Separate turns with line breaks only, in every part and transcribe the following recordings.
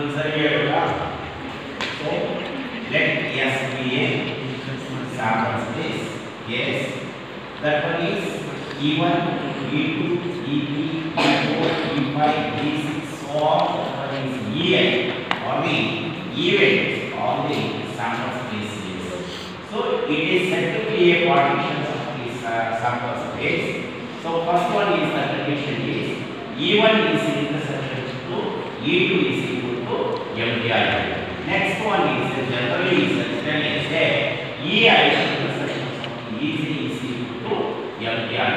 ಇನ್ನೊಂದ್ಸರಿ ಹೇಳೋಣ. So let S be a sample space. Yes, that one is E1, E2, E3, E4, E5, E6, so on. That one is EI, or the events, or the sample spaces. So it is said to be a partition of this sample space. So first one is the condition is E1 is intersection to E2 is equal to MTI. Next one is generally is say EI intersection of EC is equal to MTI.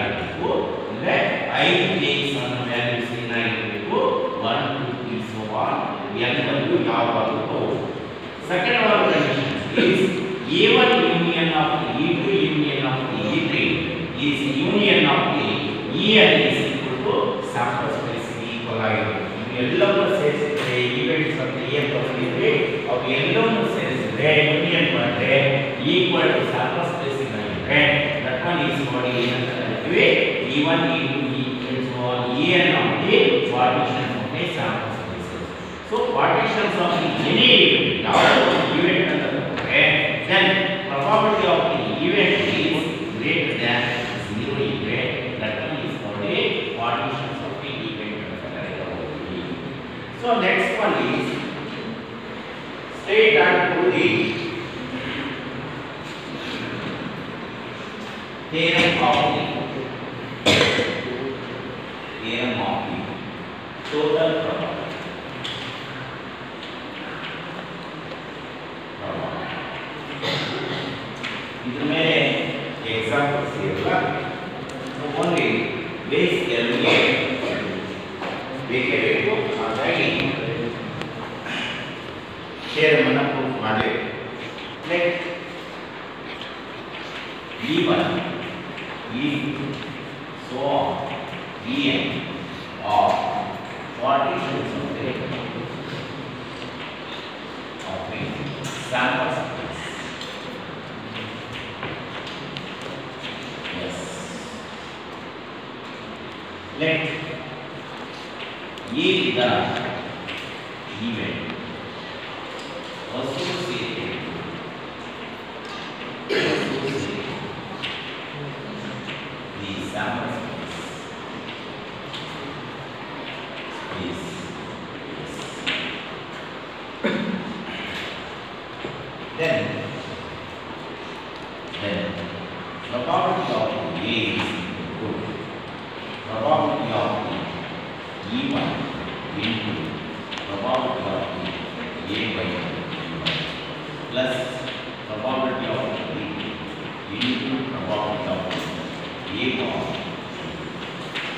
Let I takes on the values in I equal to 1, 2, 3, so on. N value now value to. Second one condition is E1 union of the E2 union of the E3 is union of the En is equal to sample space equilibrium. ಎಲ್ಲವೂ ಸೇರಿಸಿದ್ರೆ events ಅಂತ ಏನು ತಗೊಂಡಿದ್ರೆ ಅವು ಎಲ್ಲವೂ ಸೇರಿಸಿದ್ರೆ union ಮಾಡಿದ್ರೆ equal to sample space ಇರುತ್ತೆ. That one is ನೋಡಿ ಏನಂತ ಕರೀತೀವಿ E1 E2 E3 so on En of the partitions of the sample spaces. So partitions of the any ಯಾವುದು event ಅಂತ ತಗೊಂಡ್ರೆ then probability of the event is greater than 0 ಇದ್ರೆ that one is called a partitions of the event ಅಂತ ಕರೀತೀವಿ. So next one is state and prove the theorem of the total probability. इधर मेरे examples ये वाला तो only base एलगे ಬೇಕೇ ಹಾಗಾಗಿ ಶೇರ್ ಅನ್ನು ಪ್ರೂಫ್ ಮಾಡಿ like E1 E2 so on En or partitions of the sample space. Yes. Let E be the event associated the sample space. Then probability of A is equal to probability of E1 into probability of A by E1 plus probability of E2 into probability of A bar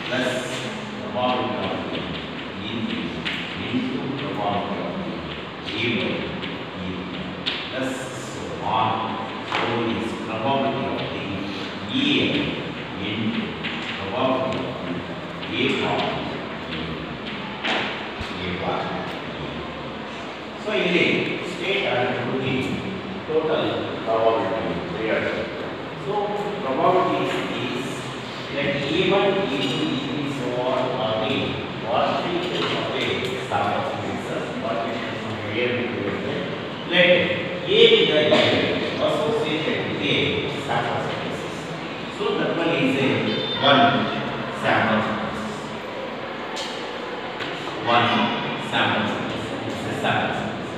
plus probability of E3 into probability of A by plus so on. So is probability of the En into probability of A bar. So ಇಲ್ಲಿ state and the total probability here. So probability is that E1 E2 E3 so on are the partitions of the sample spaces, partitions of the air let A be the event associated with the sample spaces. So that one is a one sample space. One sample space. It's a sample space.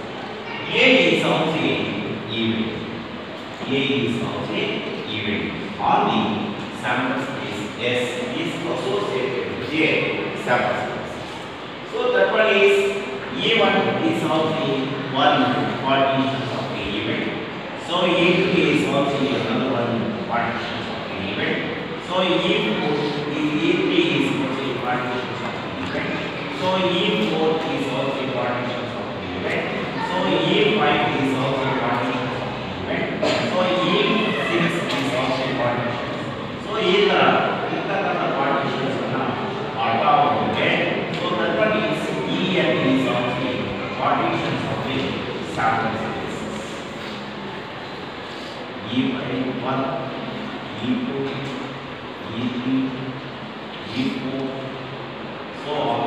A is also a event. A is also a event. On the sample space S is associated with a sample space. So that one is E1 is also one partition of the event. So E2 is also another one partition of the event. So E3 is also partition of the event. So E4 is also partition of the event. So E5 is also partition of the event. So E6 is also partition. So either partitions are so that one is En is also partitions of the sample spaces. E1, E2, E3, E4, so on.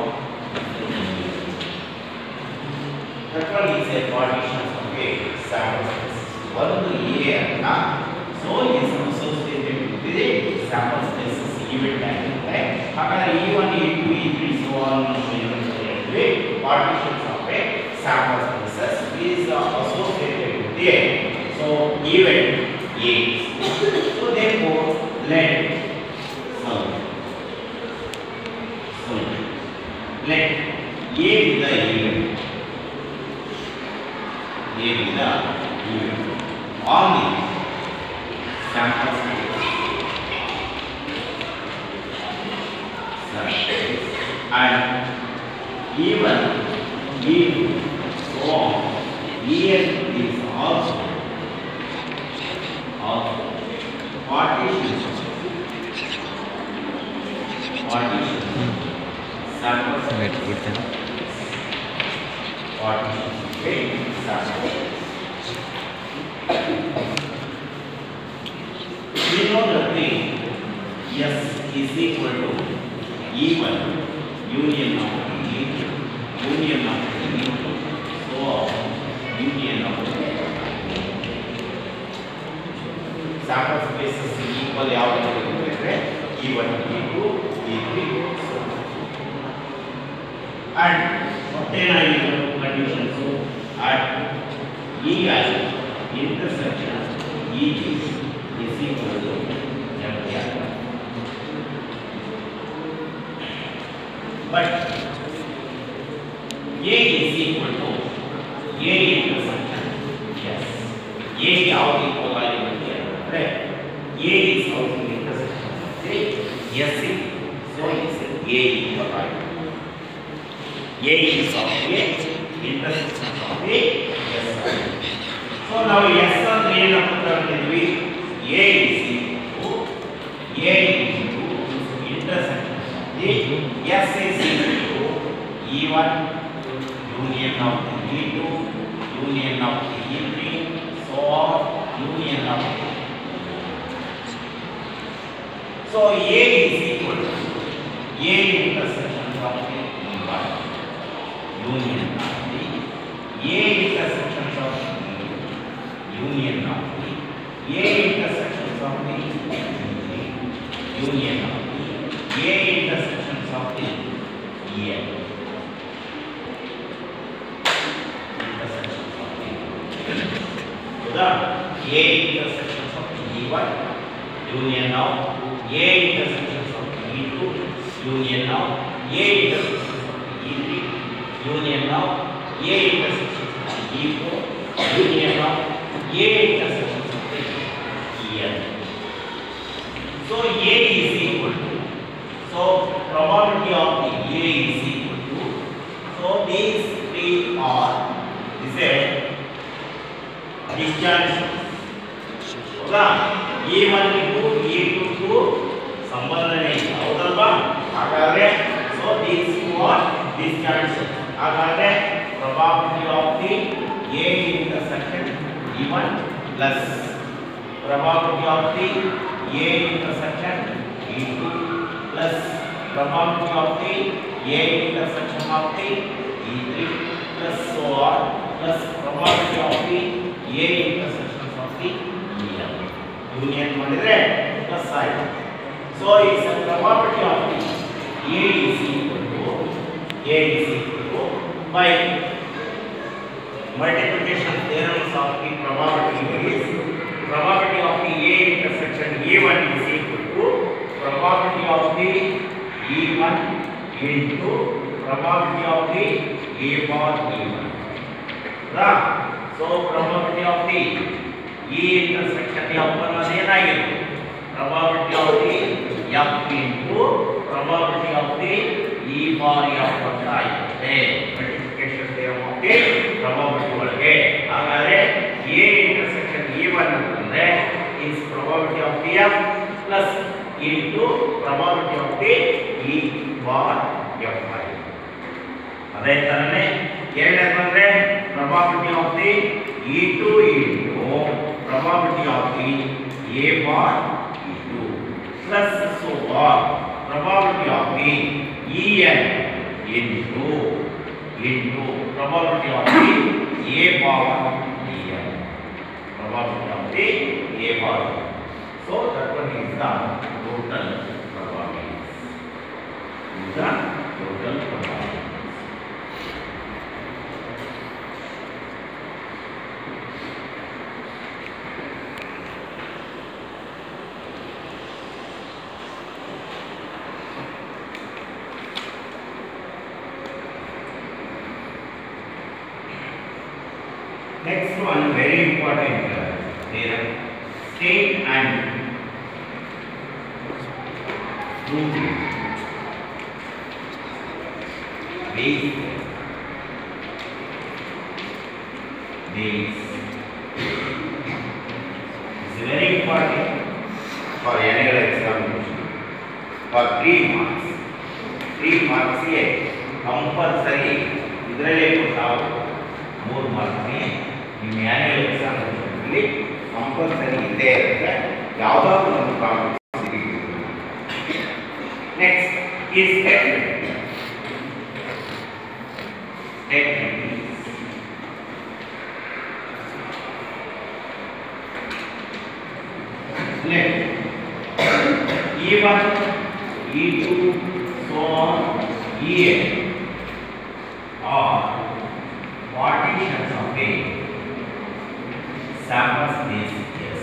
sample space. ಒಂದು A ಅಲ್ಲ, so is associated with the sample spaces event ಆಗಿರುತ್ತೆ. ಹಾಗಾದ್ರೆ E1, E2, E3 so on partitions of a sample spaces is associated with the so event A. So therefore let let A be the event. A be the event on the sample space and even if so on, En is also partition sample partition sample. We know the thing S is equal to E1 union of E2 union of E2 so union of sample spaces equal ಯಾವುದು ಇರುತ್ತೆ E1 E2 E3 so and ಏನಾಗಿದೆ conditions at EI intersection EG is equal to MPR. But A is equal to A intersection. Yes. A ಯಾವುದು equal ಆಗಿರುತ್ತೆ ಅಂದ್ರೆ A is also intersection. Yes. So is A equal ಆಗಿರುತ್ತೆ. A is of A intersection of A. Yes. So now S ಅಂದ್ರೆ ಏನಂತ ತಗೊಂಡಿದ್ವಿ A is equal to A into intersection of A. S is equal to E1 union of E2 union of E3 so on union of so A is equal to A intersection of E1 union of A intersections of union of A intersections of union of A intersections of EN intersections of the A intersections of E1 union of A intersections of E2 union of A intersections of E3 union of A intersections of E4 union of A intersections of EN. So A is equal to so probability of the A is equal to so these three are is a discharge ಹೌದಾ E1 ಗೂ E2 ಗೂ ಸಂಬಂಧನೇ ಇಲ್ಲ ಹೌದಲ್ವಾ ಹಾಗಾದ್ರೆ so these two are discharge ಹಾಗಾದ್ರೆ probability of the A intersection E1 plus probability of the A intersection E2 plus probability of the A intersection of the E3 plus so on plus probability of the A intersections of the EN union ಮಾಡಿದ್ರೆ plus ಆಯ್ತು so is a probability of the A is equal to by multiplication theorems of the probability is probability of the A intersection E1 is equal to probability of the E1 into probability of the A bar E1 right so probability of the E intersection F1 ಅನ್ನೋದು ಏನಾಗಿರುತ್ತೆ probability of the F into probability of the E bar F1 ಆಗಿದೆ multiplication theorem of the probability ಒಳಗೆ ಹಾಗಾದ್ರೆ A intersection E1 ಅಂದ್ರೆ is probability of the F plus into probability of the E bar F1 ಅದೇ ತರನೇ ಎರಡನೇ ಬಂದ್ರೆ probability of the E2 into probability of the A bar E2 plus so on probability of the En into probability of the A bar En probability of the A bar. So that one is the total probability. Is the total probability. Next one, very important theorem, state and prove it. Base is very important for annual examination. For 3 marks. 3 marks here compulsory. ಇದರಲ್ಲೇ ಕೊಡ್ತಾವು 3 marks ನಿಮ್ಮ annual ಎಕ್ಸಾಮಿನೇಷನ್ನಲ್ಲಿ compulsory ಇದ್ದೇ ಇರುತ್ತೆ. ಯಾವುದಾದ್ರೂ ಒಂದು problem next ಈ statement let E1 E2 so on En are partitions of a sample space. Yes,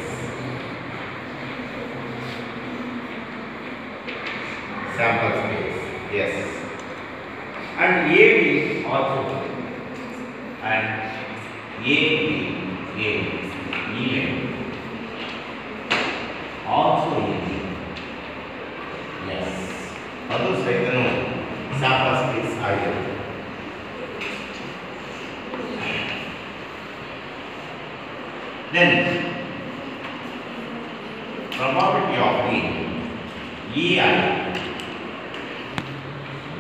sample space. Yes, and AB also, and AB even also AB. Yes, ಅದು ಸಹಿತನು sample space ಆಗಿರುತ್ತೆ. Then probability of the EI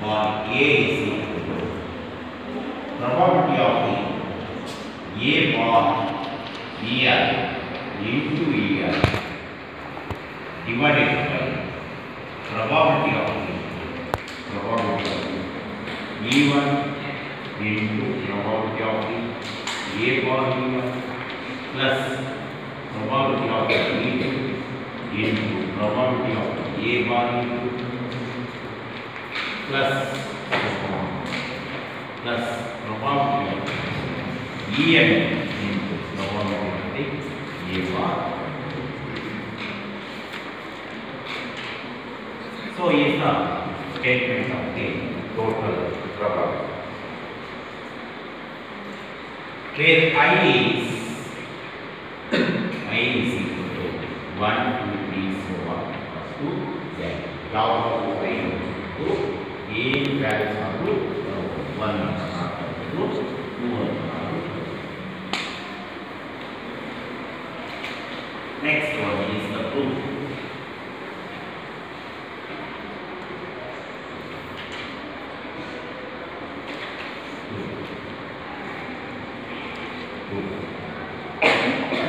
or A is equal to probability of the A bar EI into EI divided by probability of the E1 into probability of the A bar E1 plus probability of E2 into probability of A bar E2 plus probability of En into probability of the A bar. So is the statement of the total probability, where I is equal to 1, 2, 3, so on to Z. Log of I to A values are to 1 to 2. Next one is the proof.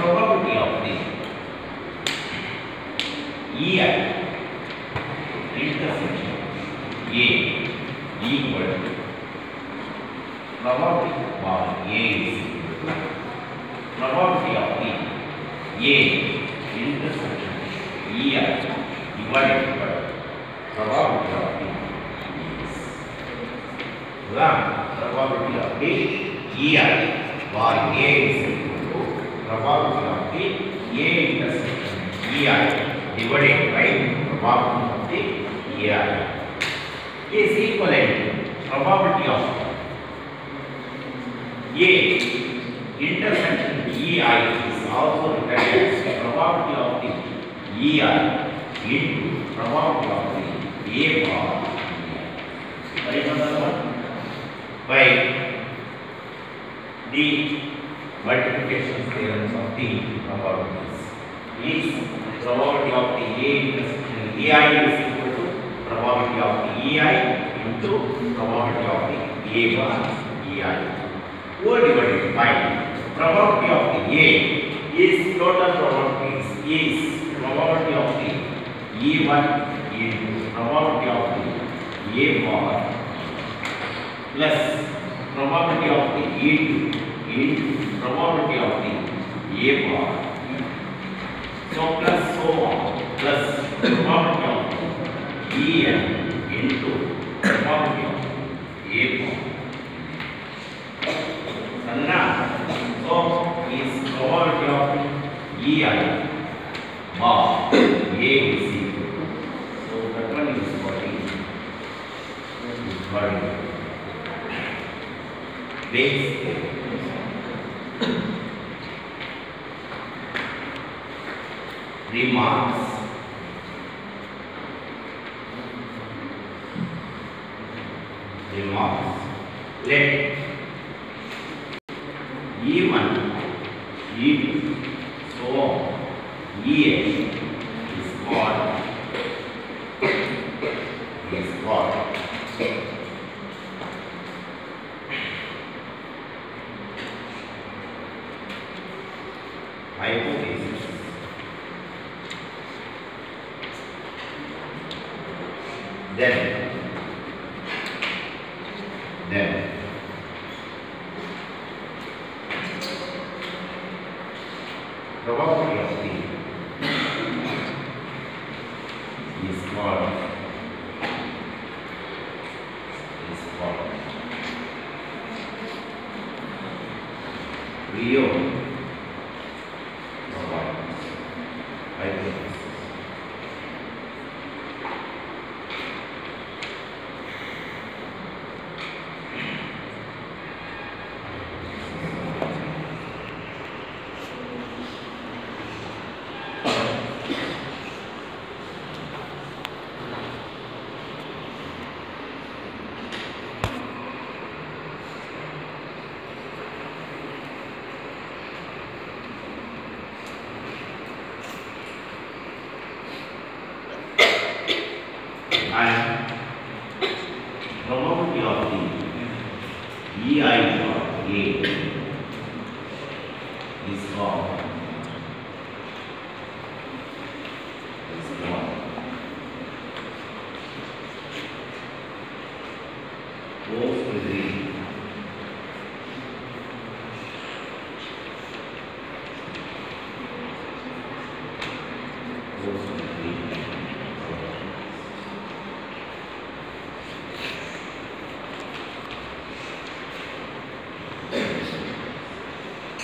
Probability of the EI intersection A equal to probability of A is equal to probability of the A intersection EI divided by probability of the probability of the EI or A is equal to probability of the A intersection EI divided by probability of the EI is equivalent to probability of A intersection EI is also written as probability of the EI into probability of the A bar EI. By the multiplication theorems of the probabilities is probability of the A intersection EI is equal to probability of the EI into probability of the A bar EI divided by probability of the A is total probabilities is probability of the E1 into probability of the A bar plus probability of the E2 into probability of the A bar So plus so on plus probability of En into probability of A form. So is probability of EI bar A is equal. So that one is 40. Base remarks let E1 E2 so on EN is called hypothesis. Then probability of P is called real hypothesis. And probability of the EI dot A is called post degree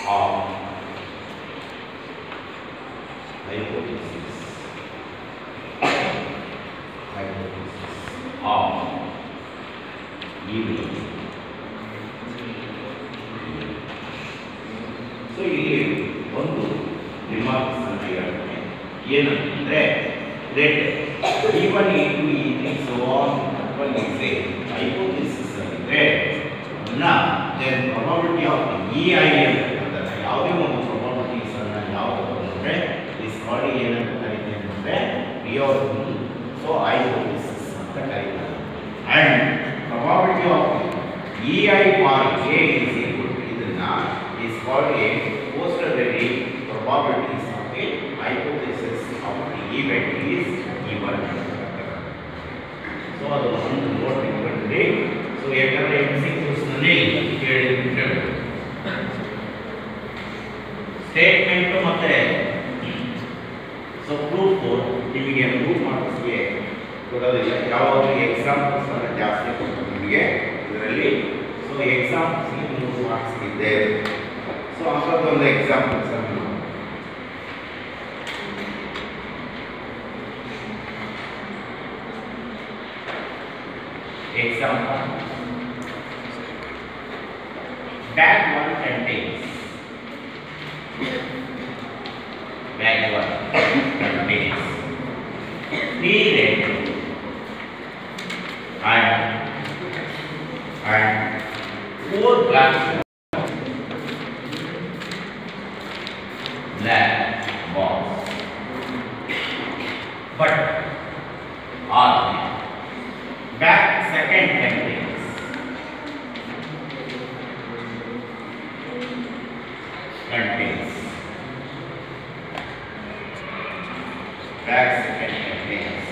of hypothesis of evil. So ಇಲ್ಲಿ ಒಂದು remarks ಅಂತ ಹೇಳ್ತೇನೆ ಏನಂದ್ರೆ let E1 E2 E3 so on equal is a hypothesis ಅಂದ್ರೆ then probability of EI ಅಂತಂದ್ರೆ ಯಾವುದೇ ಒಂದು probabilities ಅನ್ನು ಯಾವುದು ಅಂದ್ರೆ is called ಏನಂತ ಕರೀತಾರೆ ಅಂದ್ರೆ real so hypothesis ಅಂತ ಕರೀತಾರೆ and probability of EI for J is equal to ಇದನ್ನ is called a postulate probabilities of a hypothesis of the event is given. So ಅದು ಒಂದು ನೋಟ್ ಇಟ್ಕೊಂಡ್ರೆ ಸೊ ಯಾಕಂದ್ರೆ MCQs ನಲ್ಲಿ ಕೇಳಿದ್ರೆ ಸ್ಟೇಟ್ಮೆಂಟ್ ಮತ್ತೆ ಸೊ ಪ್ರೂಫ್ ನಿಮಗೆ ಪ್ರೂಫ್ ಮಾಡೋಕ್ಕೆ ಕೊಡೋದಿಲ್ಲ ಯಾವಾಗಲೂ ಎಕ್ಸಾಂಪಲ್ಸ್ ಅನ್ನು ಜಾಸ್ತಿ ಕೊಡ್ತಾರೆ ನಿಮಗೆ ಇದರಲ್ಲಿ ಸೊ ಎಕ್ಸಾಂಪಲ್ಸ್ 3 ಮಾರ್ಕ್ಸ್ ಇದೆ ಸೊ ಅಂಥದ್ದೊಂದು ಎಕ್ಸಾಂಪಲ್ಸ್ ಅನ್ನು example bag 1 contains bag 1 contains 3 red and 4 black balls but all bag second contains bag second contains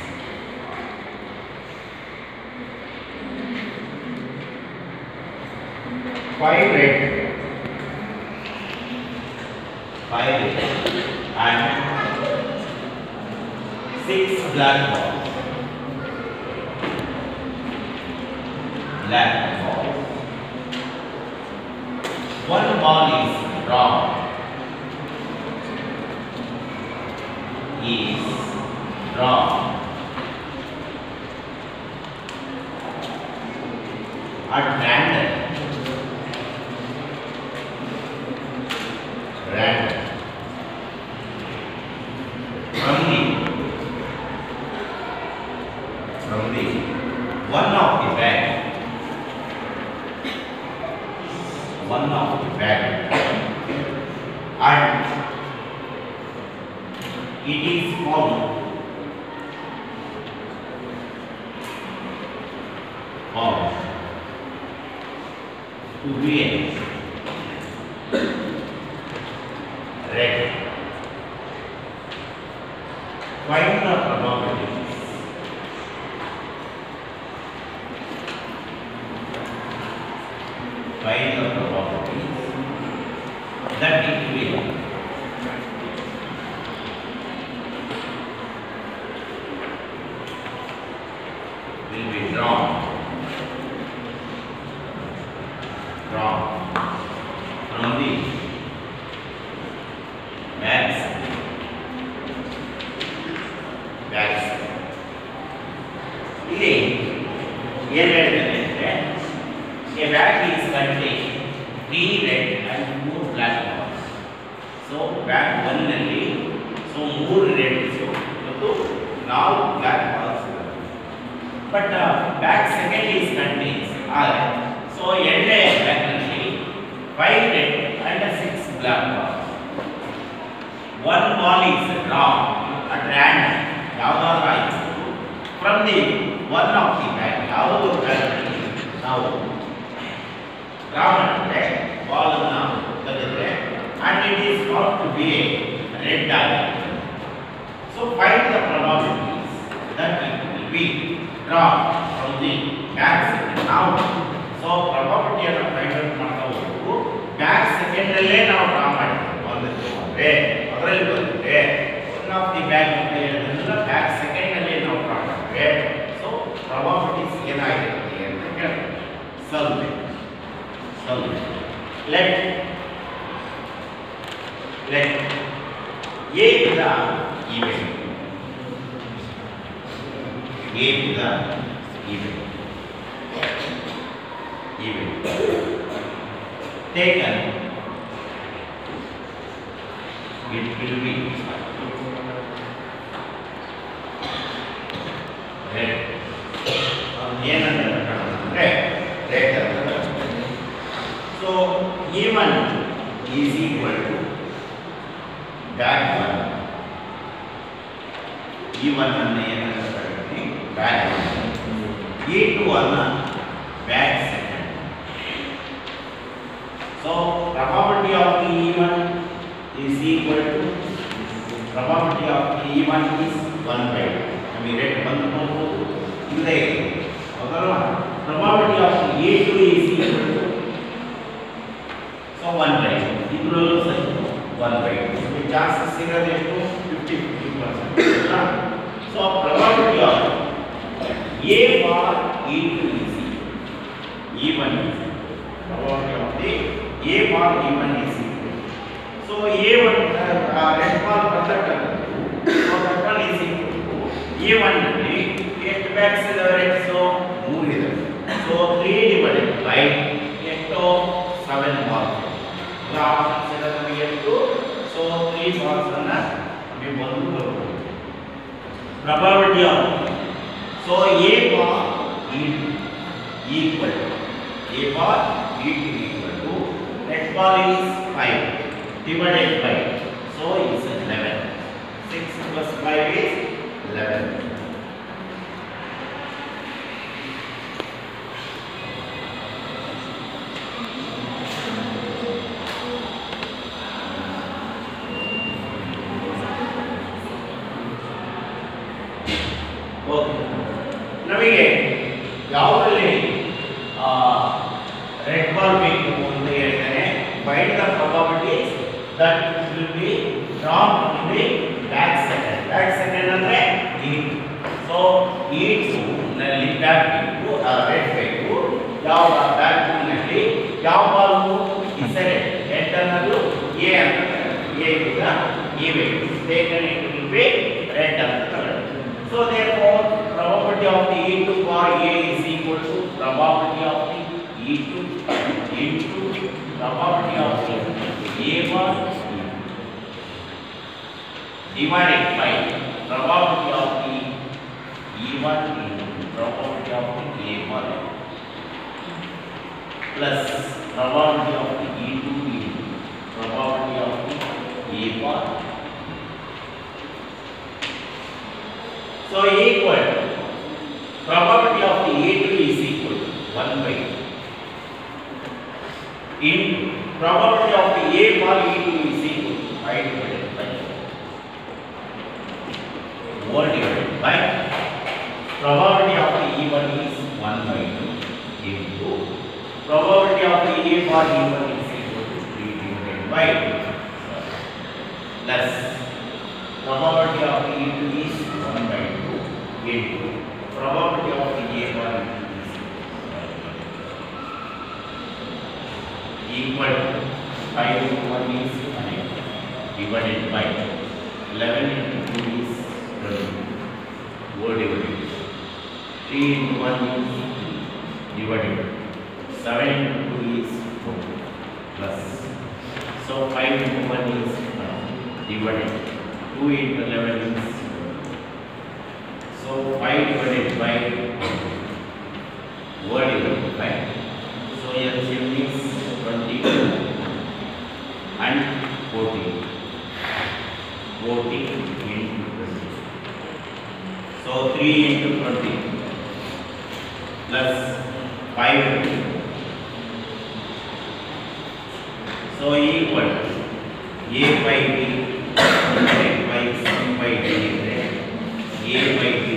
5 red and 6 black balls. Black balls. One ball is drawn. Is drawn. At random. Random. From the one of the bag. One of the bag. And it is found to be red. Find the probabilities. Find the probabilities that it will be drawn from the bags. ಇಲ್ಲಿ ಏನು ಹೇಳ್ತಾರೆ ಅಂದರೆ a bag is contain 3 red and 4 black balls. So bag 1 ನಲ್ಲಿ 3 red ಮತ್ತು 4 black balls. But bag second is contains 6. So ಎರಡನೇ bag ನಲ್ಲಿ 5 red and 6 black balls. One ball is drawn at random. ಯಾವುದಾದ್ರೂ ಆಯಿತು from the one of the bag. ಯಾವುದು bag ನಾವು draw ಮಾಡಿದ್ರೆ ball ಅನ್ನು ತೆಗೆದ್ರೆ and it is found to be a red ಆಗಿರುತ್ತೆ. So find the probabilities that it will be drawn from the bag second. ನಾವು so probability ಅನ್ನು find out ಮಾಡ್ತಾ ಹೋಗ್ಬೇಕು. ಬ್ಯಾಗ್ ಸೆಕೆಂಡ್ ಅಲ್ಲೇ ನಾವು ಡ್ರಾ ಮಾಡಿದ್ವಿ ಅಂದ್ರೆ ಅದರಲ್ಲಿ ಬಂದಿದೆ ಒನ್ ಆಫ್ ದಿ ಬ್ಯಾಗ್ ಅಂತ ಹೇಳಿದ್ರಲ್ಲ ಬ್ಯಾಗ್ ಸೆಕೆಂಡ್ ಅಲ್ಲಿ ನಾವು ಡ್ರಾ ಮಾಡಿದ್ರೆ ಸೊ probabilities ಏನಾಗಿರುತ್ತೆ ಅಂತ ಹೇಳ್ತಾರೆ. Let A be the event. A be the event. Taken. It will be red. So E1 is equal to bag 1. E1 ಅನ್ನು ಏನಂತ ಕರೀತೀವಿ bag 1. E2 ಅನ್ನು bag second. So probability of the E1 is equal to probability of the E1 is 1/2. ನಮಗೆ rate ಬಂದು ನೋಡಬಹುದು ಇಲ್ಲೇ ಇದೆ ಹೌದಲ್ವಾ. probability of the E2 is equal to so 1/2. ಇದರಲ್ಲೂ ಸಹ 1/2. ಚಾನ್ಸಸ್ ಇರೋದು ಎಷ್ಟು 50%. So probability of A bar E2 is E1 is probability of the A bar E1 is equal. So A1 red ball ಬರ್ತಕ್ಕಂಥದ್ದು so that one is equal to A1 ನಲ್ಲಿ ಎಷ್ಟು bags ಇದಾವೆ so 3 ಇದಾವೆ. So 3 divided by ಎಷ್ಟು 7 balls. Options ಇದೆ ನಮಗೆ ಎಷ್ಟು so 3 balls ಅನ್ನ ನಮಗೆ ಬಂದು ಬರಬಹುದು. probability of so A bar E2 equal to A bar E2 equal to red ball is 5 divided by so is 11. 6 plus 5 is 11. ನಮಗೆ ಯಾವುದರಲ್ಲಿ ರೆಡ್ ಬಾಲ್ ಬೇಕು ಅಂತ ಹೇಳಿದರೆ find the probabilities that will be drawn from the back second. Back second ಅಂದ್ರೆ black ಬೇಕು red ಬೇಕು ಯಾವ black ನಲ್ಲಿ ಯಾವ ಬಾಲ್ ಇಸ್ ರೆಡ್ ರೆಡ್ ಅನ್ನೋದು ಎ ಅಂತ ಎ ಈಗ ಎ ಬೇಕು taken it will be red ಅಂತ ತಗೊಳ್ಳಿ so therefore probability of the E2 for A is equal to probability of the E2 into probability of the A1 divided by probability of the E1 into probability of the A1 plus probability of the E2 into probability of the A1. So equal probability of the A2 is equal to 1 by 2 in probability of the A for E2 is equal to 5 divided by 4 divided by probability of the E1 is 1 by 2 into probability of the A for E1 is equal to 3 divided by 2 plus probability of the E2 is 1 by 2 into probability of the A1 is equal to 5 into 1 is 9 divided by 11 into 2 is 20 4 divided 3 into 1 is 3 divided 7 into 2 is 4 plus so 5 into 1 is divided 2 into 11 is so 5 divided by 4 divided by so LCM is 22 and 14 into 20 so 3 into 20 plus 5 into so equal A by B divided by C by D A by B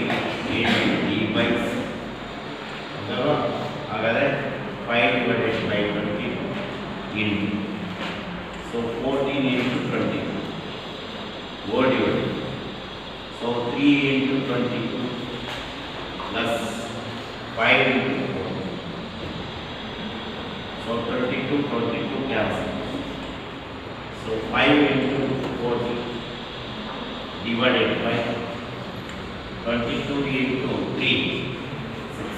into D by C ಹಾಗಾದರೆ 5 divided by 20 into so 14 into 20 4 divided so 3 into 22 plus 5 into 4 so 22 cancel so 5 into 40 divided by 22 into 3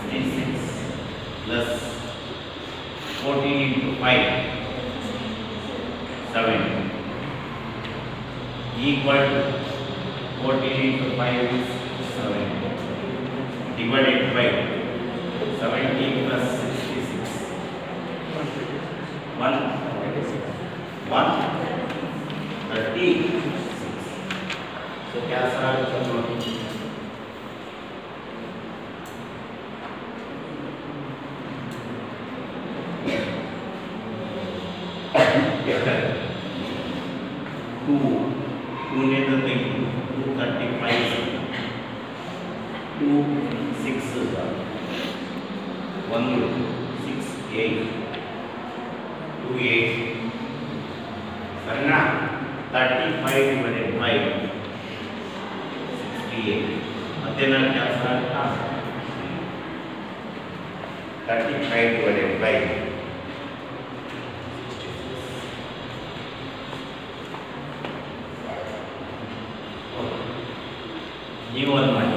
66 plus 14 into 5 7 equal to 14 into 5 is 7 divided by 70 plus 66 1 36 so क्या सवाल चलो two ने तो think 235 2 6 1 6 8 2 8 Sarna 35 divided by 68 मध्याह्न क्या Sarna 35 divided by ನೀವು ಒಂದು ಮಾಡಿ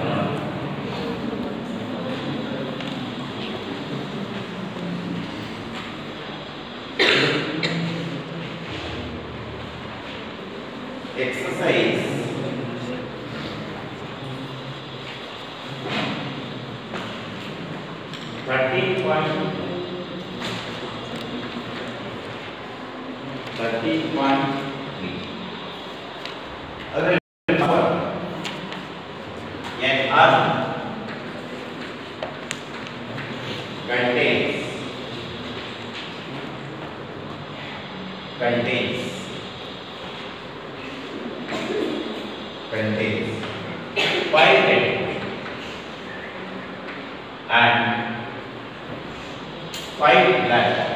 exercise 13.3 अगर an earth contains 5 atoms and 5 black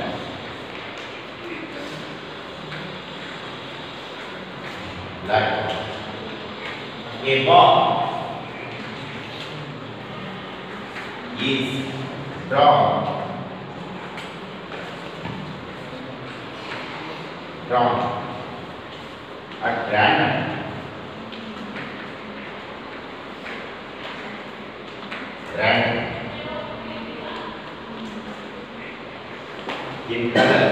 a bomb is Draw. Draw. At random. Random. In color.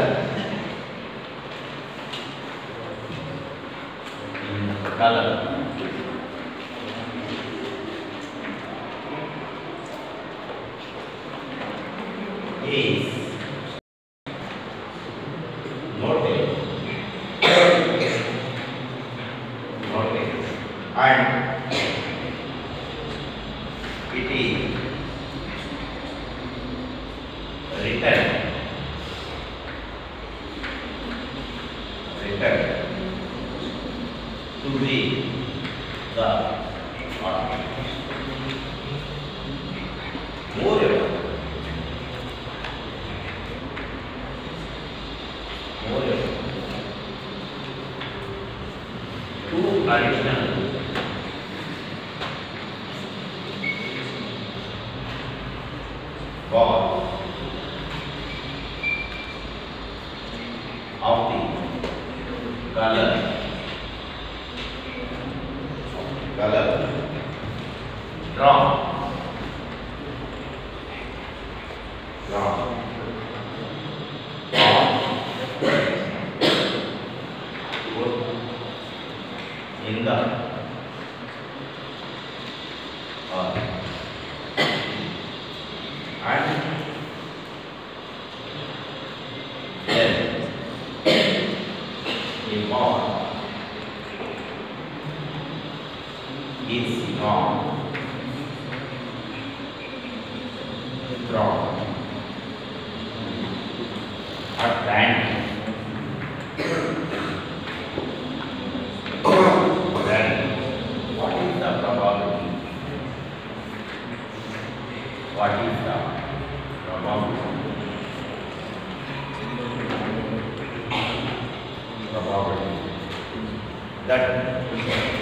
In color. Is noted. Noted. And it is written. Written to be the object. Moreover, two additional balls of the color drawn in the and then a ball is drawn at random. Then what is the probability? What is the probability? Probability that